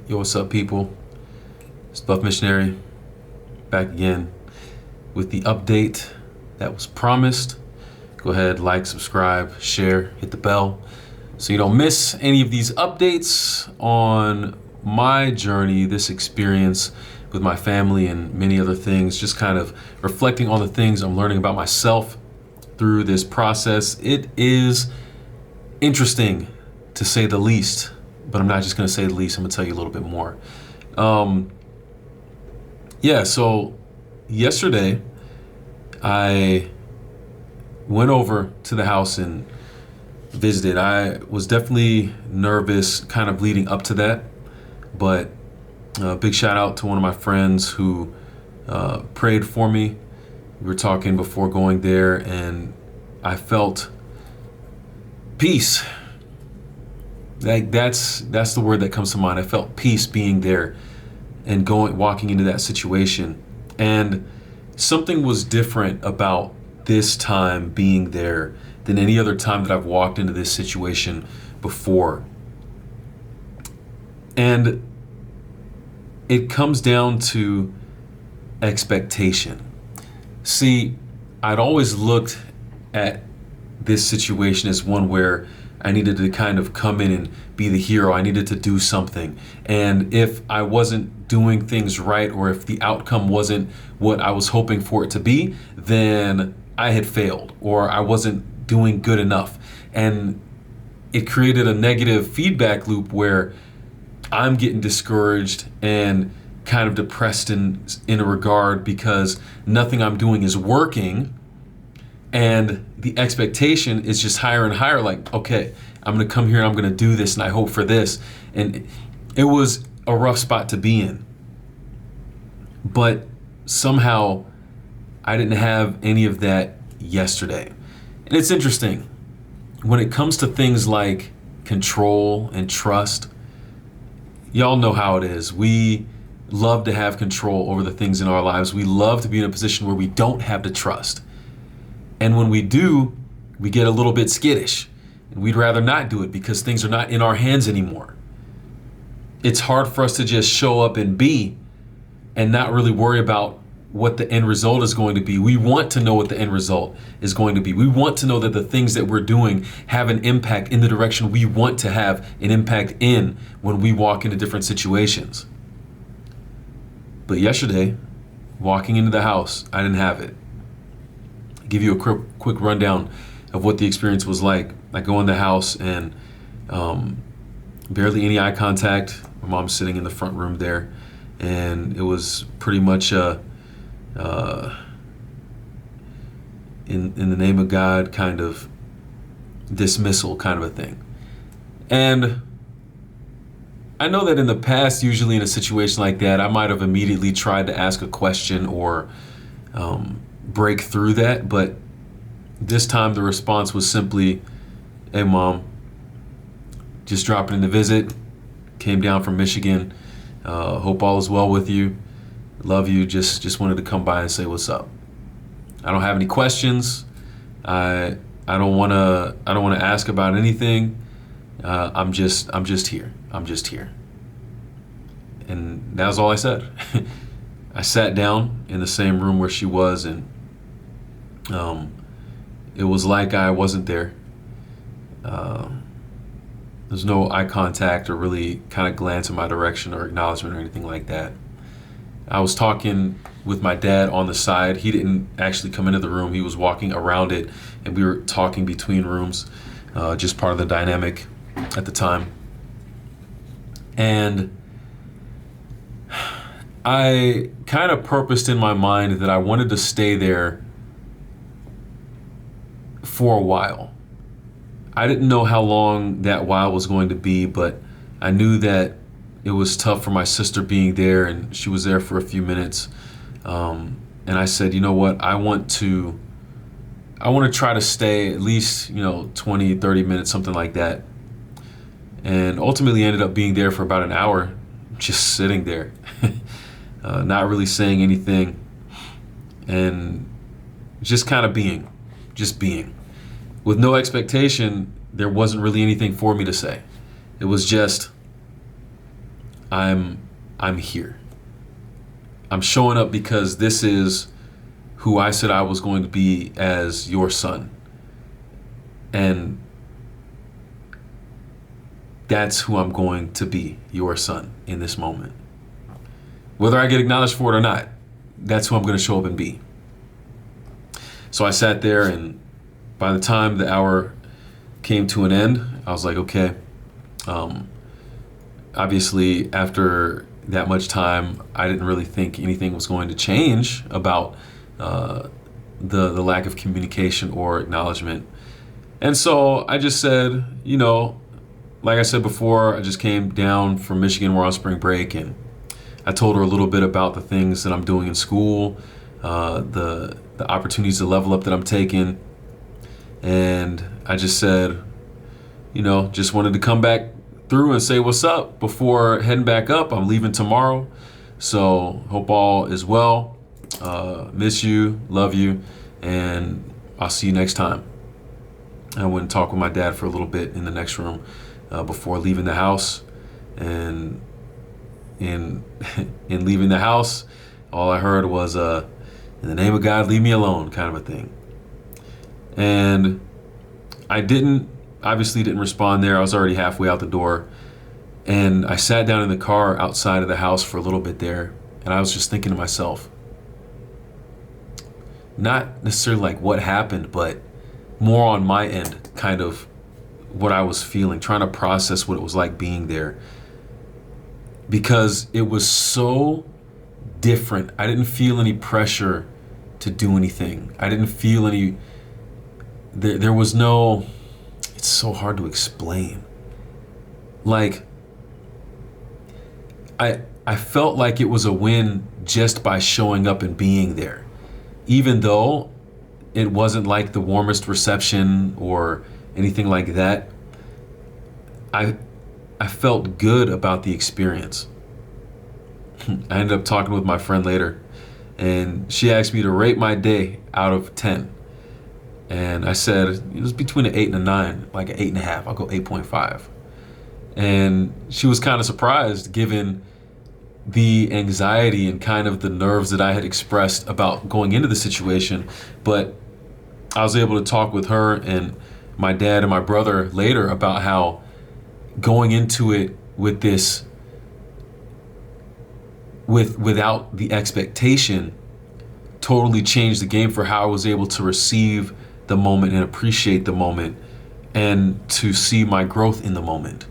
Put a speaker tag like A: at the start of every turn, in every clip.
A: Yo, what's up, people? It's Buff Missionary back again with the update that was promised. Go ahead, like, subscribe, share, hit the bell so you don't miss any of these updates on my journey, this experience with my family and many other things, just kind of reflecting on the things I'm learning about myself through this process. It is interesting to say the least, but I'm not just going to say the least. I'm going to tell you a little bit more. So yesterday I went over to the house and visited. I was definitely nervous kind of leading up to that, but big shout out to one of my friends who prayed for me. We were talking before going there, and I felt peace. That's the word that comes to mind. I felt peace being there and walking into that situation. And something was different about this time being there than any other time that I've walked into this situation before. And it comes down to expectation. See, I'd always looked at this situation as one where I needed to kind of come in and be the hero. I needed to do something. And if I wasn't doing things right, or if the outcome wasn't what I was hoping for it to be, then I had failed, or I wasn't doing good enough. And it created a negative feedback loop where I'm getting discouraged and kind of depressed in a regard because nothing I'm doing is working. And the expectation is just higher and higher. Like, okay, I'm going to come here and I'm going to do this and I hope for this. And it was a rough spot to be in. But somehow I didn't have any of that yesterday. And it's interesting. When it comes to things like control and trust, y'all know how it is. We love to have control over the things in our lives. We love to be in a position where we don't have to trust. And when we do, we get a little bit skittish. And we'd rather not do it because things are not in our hands anymore. It's hard for us to just show up and be and not really worry about what the end result is going to be. We want to know what the end result is going to be. We want to know that the things that we're doing have an impact in the direction we want to have an impact in when we walk into different situations. But yesterday, walking into the house, I didn't have it. Give you a quick rundown of what the experience was like. I go in the house and barely any eye contact. My mom's sitting in the front room there, and it was pretty much in the name of God kind of dismissal kind of a thing. And I know that in the past, usually in a situation like that, I might have immediately tried to ask a question or break through that, but this time the response was simply, "Hey mom, just dropping in to visit, came down from Michigan, hope all is well with you, love you, just wanted to come by and say what's up. I don't have any questions. I don't want to ask about anything. I'm just here. I'm just here." And that was all I said. I sat down in the same room where she was, and it was like I wasn't there. There's no eye contact or really kind of glance in my direction or acknowledgement or anything like that. I was talking with my dad on the side. He didn't actually come into the room. He was walking around it, and we were talking between rooms, just part of the dynamic at the time. And I kind of purposed in my mind that I wanted to stay there for a while. I didn't know how long that while was going to be, but I knew that it was tough for my sister being there, and she was there for a few minutes. And I said, you know what, I want to try to stay at least, 20, 30 minutes, something like that. And ultimately ended up being there for about an hour, just sitting there, not really saying anything, and just kind of being. With no expectation, there wasn't really anything for me to say. It was just, I'm here. I'm showing up because this is who I said I was going to be as your son. And that's who I'm going to be, your son, in this moment. Whether I get acknowledged for it or not, that's who I'm going to show up and be. So I sat there, and by the time the hour came to an end, I was like, okay. Obviously, after that much time, I didn't really think anything was going to change about the lack of communication or acknowledgement. And so I just said, like I said before, I just came down from Michigan. We're on spring break, and I told her a little bit about the things that I'm doing in school, the opportunities to level up that I'm taking. And I just said, just wanted to come back through and say what's up before heading back up. I'm leaving tomorrow, so hope all is well. Miss you, love you, and I'll see you next time. I went and talked with my dad for a little bit in the next room before leaving the house. And in leaving the house, all I heard was in the name of God, leave me alone, kind of a thing. And I obviously didn't respond there. I was already halfway out the door. And I sat down in the car outside of the house for a little bit there. And I was just thinking to myself, not necessarily like what happened, but more on my end, kind of what I was feeling, trying to process what it was like being there. Because it was so different. I didn't feel any pressure to do anything. I didn't feel any, there was no, it's so hard to explain. Like, I felt like it was a win just by showing up and being there. Even though it wasn't like the warmest reception or anything like that, I felt good about the experience. I ended up talking with my friend later, and she asked me to rate my day out of 10. And I said it was between an 8 and a 9, like an 8.5. I'll go 8.5. And she was kind of surprised given the anxiety and kind of the nerves that I had expressed about going into the situation. But I was able to talk with her and my dad and my brother later about how going into it with this, without the expectation, totally changed the game for how I was able to receive the moment and appreciate the moment and to see my growth in the moment.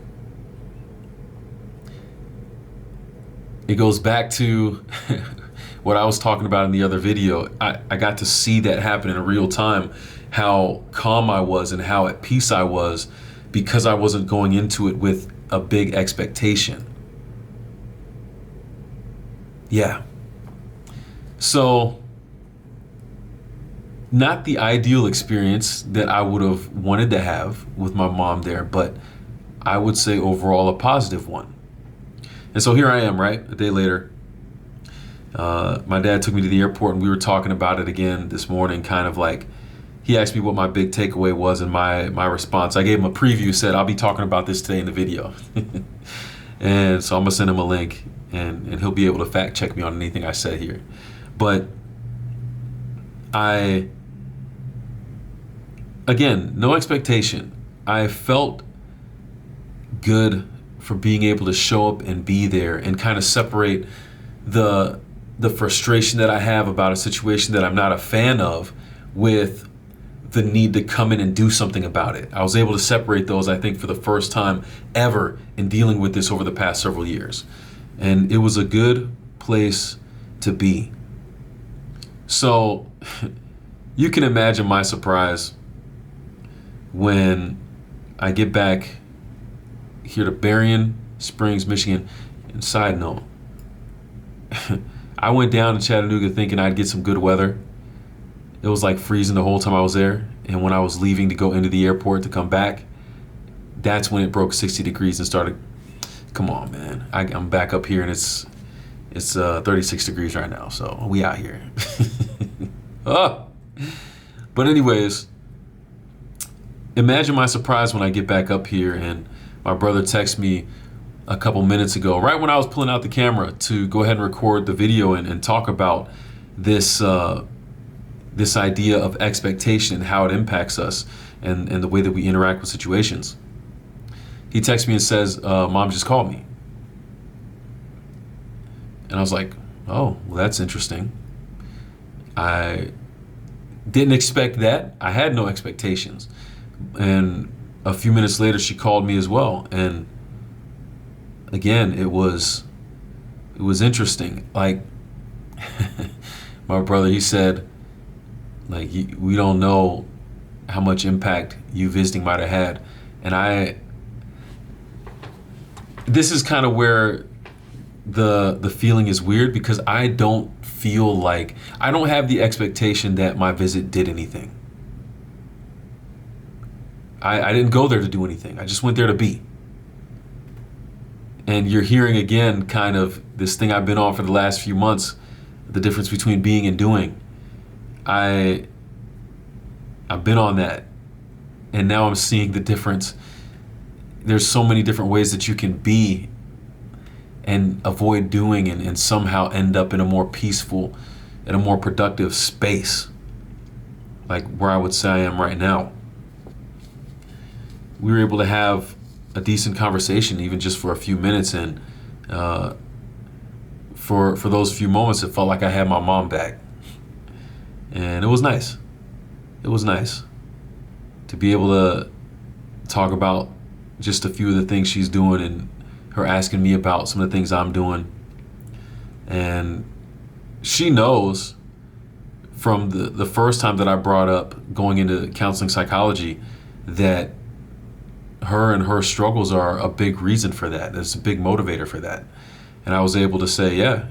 A: It goes back to what I was talking about in the other video. I got to see that happen in real time, how calm I was and how at peace I was because I wasn't going into it with a big expectation. Yeah. So, not the ideal experience that I would have wanted to have with my mom there, but I would say overall a positive one. And so here I am, right? A day later. My dad took me to the airport and we were talking about it again this morning, kind of like, he asked me what my big takeaway was and my response. I gave him a preview, said, I'll be talking about this today in the video. And so I'm gonna send him a link and he'll be able to fact check me on anything I said here. But again, no expectation. I felt good for being able to show up and be there and kind of separate the frustration that I have about a situation that I'm not a fan of with the need to come in and do something about it. I was able to separate those, I think, for the first time ever in dealing with this over the past several years. And it was a good place to be. So you can imagine my surprise when I get back here to Berrien Springs, Michigan. And side note, I went down to Chattanooga thinking I'd get some good weather. It was like freezing the whole time I was there. And when I was leaving to go into the airport to come back, that's when it broke 60 degrees and started. Come on, man. I'm back up here and it's 36 degrees right now. So we out here. Oh. But anyways, imagine my surprise when I get back up here and my brother texts me a couple minutes ago, right when I was pulling out the camera to go ahead and record the video and talk about this this idea of expectation and how it impacts us and the way that we interact with situations. He texts me and says, Mom just called me. And I was like, oh, well, that's interesting. I didn't expect that. I had no expectations. And a few minutes later, she called me as well. And again, it was interesting. Like, my brother, he said, like, we don't know how much impact you visiting might have had. And this is kind of where the feeling is weird, because I don't feel like, I don't have the expectation that my visit did anything. I didn't go there to do anything. I just went there to be. And you're hearing again kind of this thing I've been on for the last few months, the difference between being and doing. I've been on that, and now I'm seeing the difference. There's so many different ways that you can be and avoid doing and somehow end up in a more peaceful and a more productive space, like where I would say I am right now. We were able to have a decent conversation, even just for a few minutes, and for those few moments, it felt like I had my mom back. And it was nice. It was nice to be able to talk about just a few of the things she's doing, and her asking me about some of the things I'm doing. And she knows from the first time that I brought up going into counseling psychology that her and her struggles are a big reason for that. It's a big motivator for that. And I was able to say, yeah,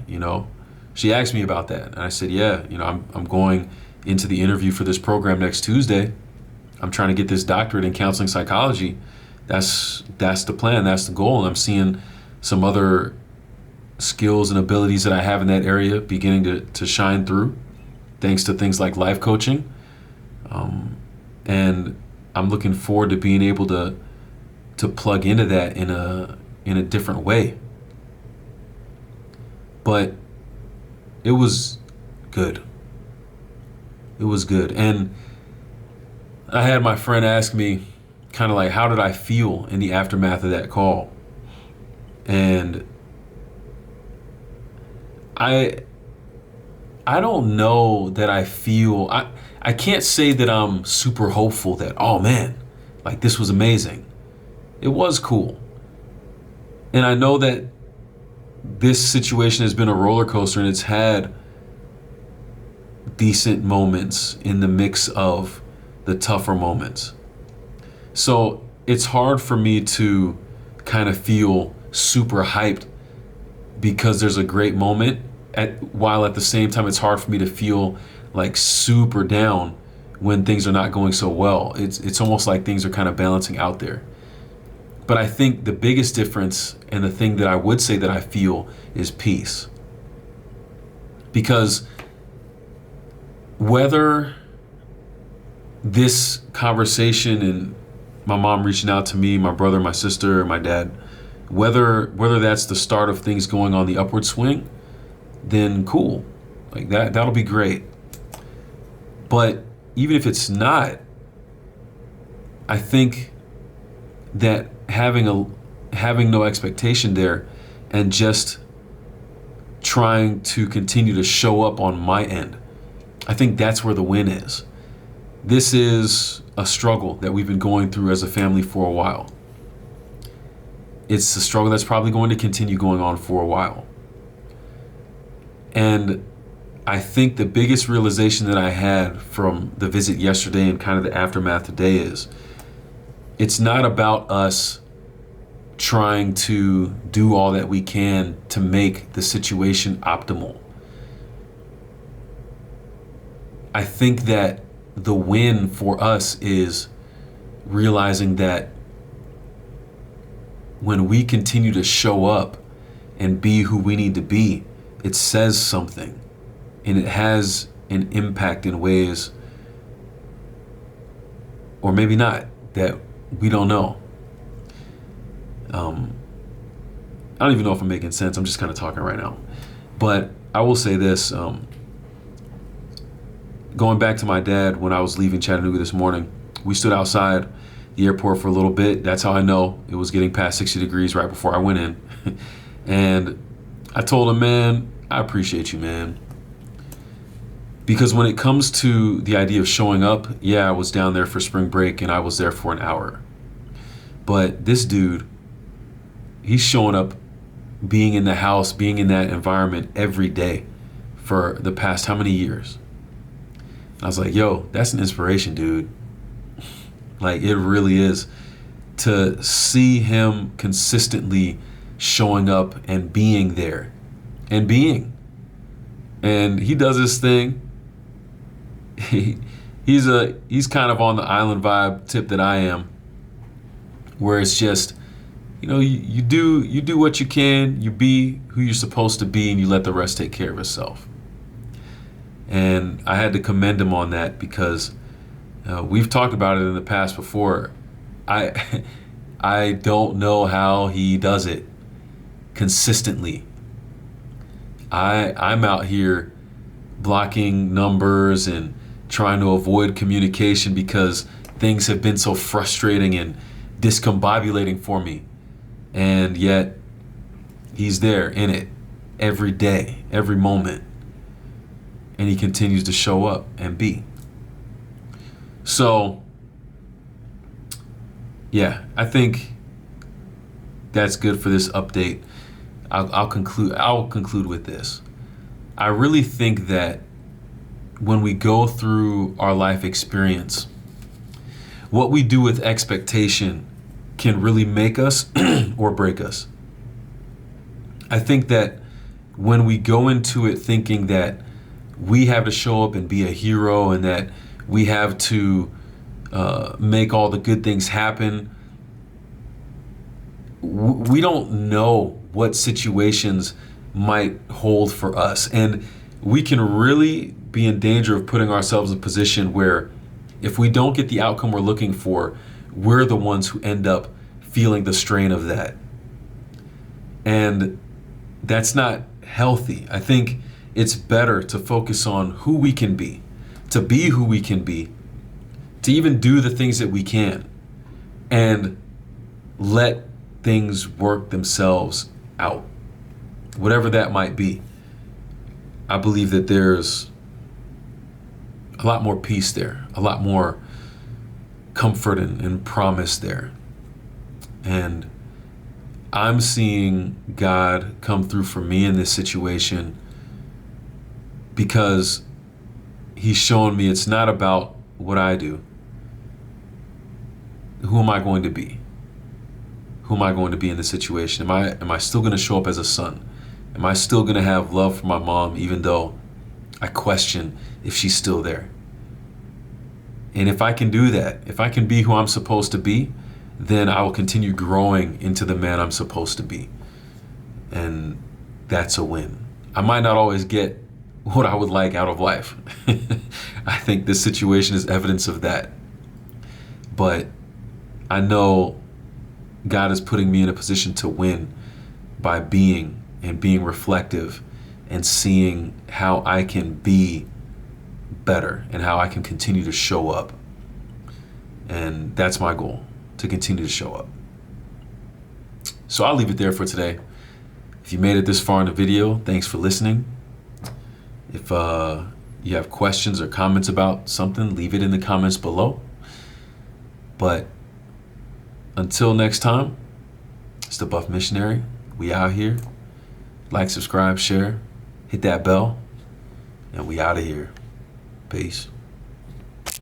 A: she asked me about that. And I said, yeah, I'm going into the interview for this program next Tuesday. I'm trying to get this doctorate in counseling psychology. That's the plan. That's the goal. And I'm seeing some other skills and abilities that I have in that area beginning to shine through, thanks to things like life coaching. And I'm looking forward to being able to plug into that in a different way. But it was good. It was good. And I had my friend ask me kind of like, how did I feel in the aftermath of that call? And I don't know that I feel, I can't say that I'm super hopeful that, oh man, like this was amazing. It was cool. And I know that this situation has been a roller coaster, and it's had decent moments in the mix of the tougher moments. So it's hard for me to kind of feel super hyped because there's a great moment, while at the same time it's hard for me to feel like super down when things are not going so well. It's almost like things are kind of balancing out there. But I think the biggest difference, and the thing that I would say that I feel, is peace. Because whether this conversation and my mom reaching out to me, my brother, my sister, my dad, whether that's the start of things going on the upward swing, then cool. Like that'll be great. But even if it's not, I think that having no expectation there and just trying to continue to show up on my end, I think that's where the win is. This is a struggle that we've been going through as a family for a while. It's a struggle that's probably going to continue going on for a while. And I think the biggest realization that I had from the visit yesterday and kind of the aftermath today is, it's not about us trying to do all that we can to make the situation optimal. I think that the win for us is realizing that when we continue to show up and be who we need to be, it says something, and it has an impact in ways, or maybe not, that we don't know. I don't even know if I'm making sense. I'm just kind of talking right now. But I will say this, going back to my dad, when I was leaving Chattanooga this morning, we stood outside the airport for a little bit. That's how I know it was getting past 60 degrees right before I went in. And I told him, man, I appreciate you, man. Because when it comes to the idea of showing up, yeah, I was down there for spring break and I was there for an hour. But this dude, he's showing up, being in the house, being in that environment every day for the past how many years? I was like, yo, that's an inspiration, dude. Like, it really is. To see him consistently showing up and being there and being. And he does his thing. He's kind of on the island vibe tip that I am, where it's just, you know, you do what you can, you be who you're supposed to be, and you let the rest take care of itself. And I had to commend him on that because we've talked about it in the past before. I don't know how he does it consistently. I'm out here blocking numbers and trying to avoid communication because things have been so frustrating and discombobulating for me. And yet he's there in it every day, every moment. And he continues to show up and be. So, yeah, I think that's good for this update. I'll conclude with this. I really think that when we go through our life experience, what we do with expectation can really make us or break us. I think that when we go into it thinking that we have to show up and be a hero and that we have to make all the good things happen, we don't know what situations might hold for us. And we can really be in danger of putting ourselves in a position where if we don't get the outcome we're looking for, we're the ones who end up feeling the strain of that. And that's not healthy. I think it's better to focus on who we can be, to be who we can be, to even do the things that we can, and let things work themselves out, whatever that might be. I believe that there's a lot more peace there, a lot more comfort and promise there. And I'm seeing God come through for me in this situation because he's showing me it's not about what I do. Who am I going to be? Who am I going to be in this situation? Am I still going to show up as a son? Am I still going to have love for my mom even though I question if she's still there? And if I can do that, if I can be who I'm supposed to be, then I will continue growing into the man I'm supposed to be. And that's a win. I might not always get what I would like out of life. I think this situation is evidence of that. But I know God is putting me in a position to win by being and being reflective and seeing how I can be better and how I can continue to show up. And that's my goal, to continue to show up. So I'll leave it there for today. If you made it this far in the video, thanks for listening. If you have questions or comments about something, leave it in the comments below. But until next time, it's the Buff Missionary. We out here. Like, subscribe, share, hit that bell, and we out of here. Peace.